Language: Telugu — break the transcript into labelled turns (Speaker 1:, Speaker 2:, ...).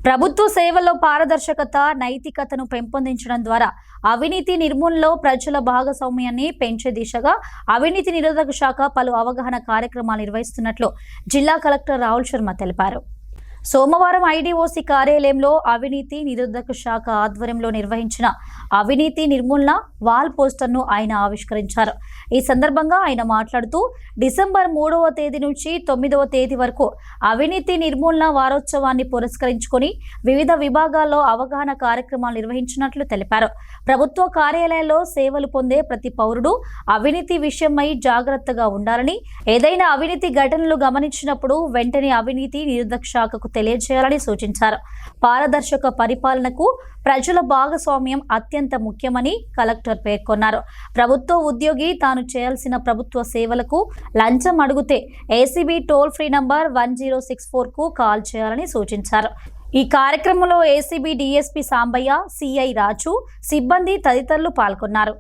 Speaker 1: ప్రభుత్వ సేవల్లో పారదర్శకత, నైతికతను పెంపొందించడం ద్వారా అవినీతి నిర్మూలనలో ప్రజల భాగస్వామ్యాన్ని పెంచే దిశగా అవినీతి నిరోధక శాఖ పలు అవగాహన కార్యక్రమాలు నిర్వహిస్తున్నట్లు జిల్లా కలెక్టర్ రాహుల్ శర్మ తెలిపారు. సోమవారం ఐడీఓసీ కార్యాలయంలో అవినీతి నిరోధక శాఖ ఆధ్వర్యంలో నిర్వహించిన అవినీతి నిర్మూలన వాల్ పోస్టర్ను ఆయన ఆవిష్కరించారు. ఈ సందర్భంగా ఆయన మాట్లాడుతూ డిసెంబర్ 3వ తేదీ నుంచి 9వ తేదీ వరకు అవినీతి నిర్మూలన వారోత్సవాన్ని పురస్కరించుకొని వివిధ విభాగాల్లో అవగాహన కార్యక్రమాలు నిర్వహించినట్లు తెలిపారు. ప్రభుత్వ కార్యాలయాల్లో సేవలు పొందే ప్రతి పౌరుడు అవినీతి విషయమై జాగ్రత్తగా ఉండాలని, ఏదైనా అవినీతి ఘటనలు గమనించినప్పుడు వెంటనే అవినీతి నిరోధక శాఖకు తెలియజేయాలని సూచించారు. పారదర్శక పరిపాలనకు ప్రజల భాగస్వామ్యం అత్యంత ముఖ్యమని కలెక్టర్ పేర్కొన్నారు. ప్రభుత్వ ఉద్యోగి తాను చేయాల్సిన ప్రభుత్వ సేవలకు లంచం అడిగితే ఏసీబీ టోల్ ఫ్రీ నంబర్ 1064కు కాల్ చేయాలని సూచించారు. ఈ కార్యక్రమంలో ACB DSP Sambaiah, CI Raju, సిబ్బంది తదితరులు పాల్గొన్నారు.